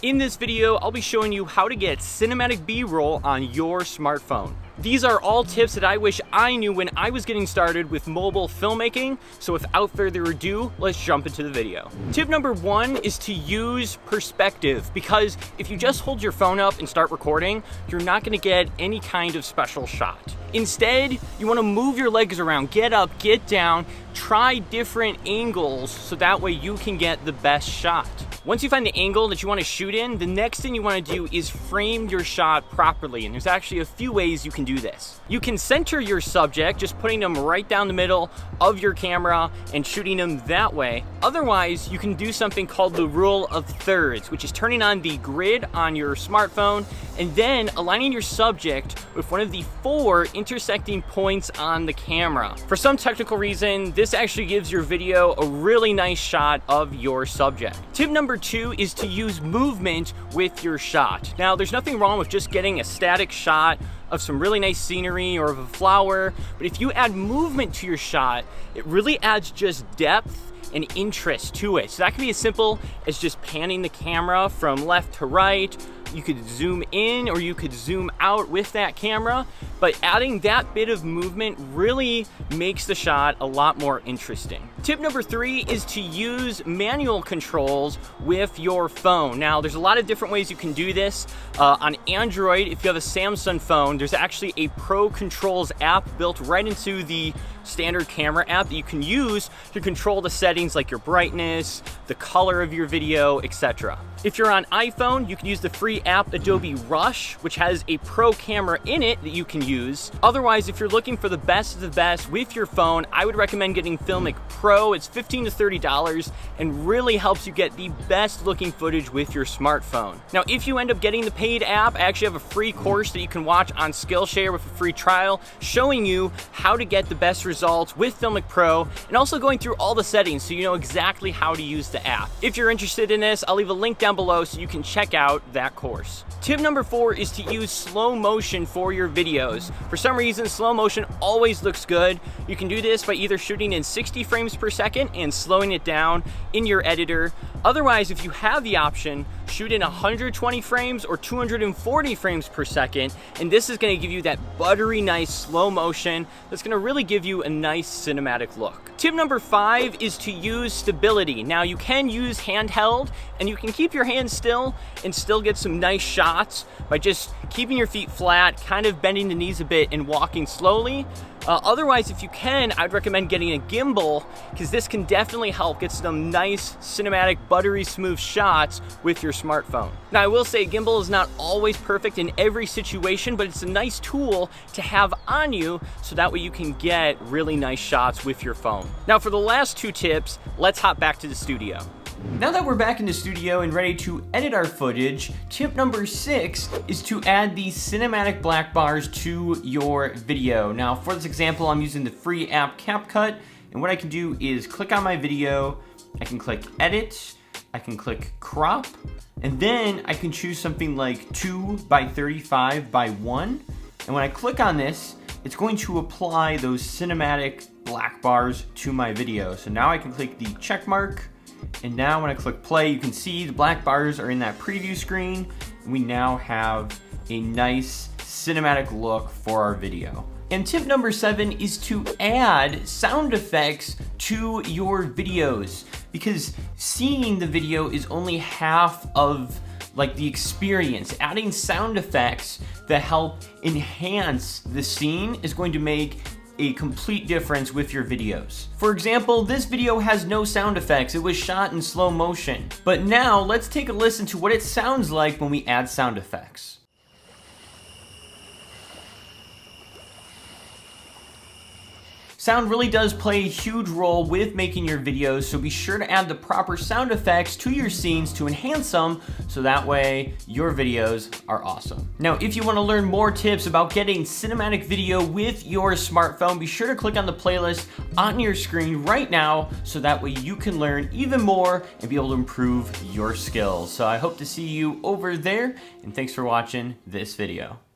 In this video, I'll be showing you how to get cinematic B-roll on your smartphone. These are all tips that I wish I knew when I was getting started with mobile filmmaking, so without further ado, let's jump into the video. Tip number one is to use perspective, because if you just hold your phone up and start recording, you're not gonna get any kind of special shot. Instead, you wanna move your legs around, get up, get down, try different angles so that way you can get the best shot. Once you find the angle that you want to shoot in, the next thing you want to do is frame your shot properly, and there's actually a few ways you can do this. You can center your subject, just putting them right down the middle of your camera and shooting them that way. Otherwise, you can do something called the rule of thirds, which is turning on the grid on your smartphone and then aligning your subject with one of the 4 intersecting points on the camera. For some technical reason, this actually gives your video a really nice shot of your subject. Tip number 2 is to use movement with your shot. Now, there's nothing wrong with just getting a static shot of some really nice scenery or of a flower, but if you add movement to your shot, it really adds just depth and interest to it. So that can be as simple as just panning the camera from left to right. You could zoom in or you could zoom out with that camera, but adding that bit of movement really makes the shot a lot more interesting. Tip number 3 is to use manual controls with your phone. Now, there's a lot of different ways you can do this. On Android, if you have a Samsung phone, there's actually a Pro Controls app built right into the standard camera app that you can use to control the settings like your brightness, the color of your video, etc. If you're on iPhone, you can use the free app Adobe Rush, which has a pro camera in it that you can use. Otherwise, if you're looking for the best of the best with your phone, I would recommend getting Filmic Pro. It's $15 to $30 and really helps you get the best looking footage with your smartphone. Now, if you end up getting the paid app, I actually have a free course that you can watch on Skillshare with a free trial showing you how to get the best results with Filmic Pro and also going through all the settings so you know exactly how to use the app. If you're interested in this, I'll leave a link down below so you can check out that course. Tip number 4 is to use slow motion for your videos. For some reason, slow motion always looks good. You can do this by either shooting in 60 frames per second and slowing it down in your editor. Otherwise, if you have the option, shoot in 120 frames or 240 frames per second, and this is gonna give you that buttery nice slow motion that's gonna really give you a nice cinematic look. Tip number 5 is to use stability. Now, you can use handheld, and you can keep your hands still and still get some nice shots by just keeping your feet flat, kind of bending the knees a bit and walking slowly. Otherwise, if you can, I'd recommend getting a gimbal, because this can definitely help get some nice cinematic buttery smooth shots with your smartphone. Now, I will say gimbal is not always perfect in every situation, but it's a nice tool to have on you so that way you can get really nice shots with your phone. Now, for the last 2 tips, let's hop back to the studio. Now that we're back in the studio and ready to edit our footage, tip number 6 is to add the cinematic black bars to your video. Now, for this example, I'm using the free app CapCut, and what I can do is click on my video, I can click edit, I can click crop, and then I can choose something like 2 by 35 by 1. And when I click on this, it's going to apply those cinematic black bars to my video. So now I can click the check mark, and now when I click play, you can see the black bars are in that preview screen. We now have a nice cinematic look for our video. And tip number 7 is to add sound effects to your videos, because seeing the video is only half of the experience. Adding sound effects that help enhance the scene is going to make a complete difference with your videos. For example, this video has no sound effects. It was shot in slow motion. But now let's take a listen to what it sounds like when we add sound effects. Sound really does play a huge role with making your videos, so be sure to add the proper sound effects to your scenes to enhance them, so that way your videos are awesome. Now, if you want to learn more tips about getting cinematic video with your smartphone, be sure to click on the playlist on your screen right now, so that way you can learn even more and be able to improve your skills. So I hope to see you over there, and thanks for watching this video.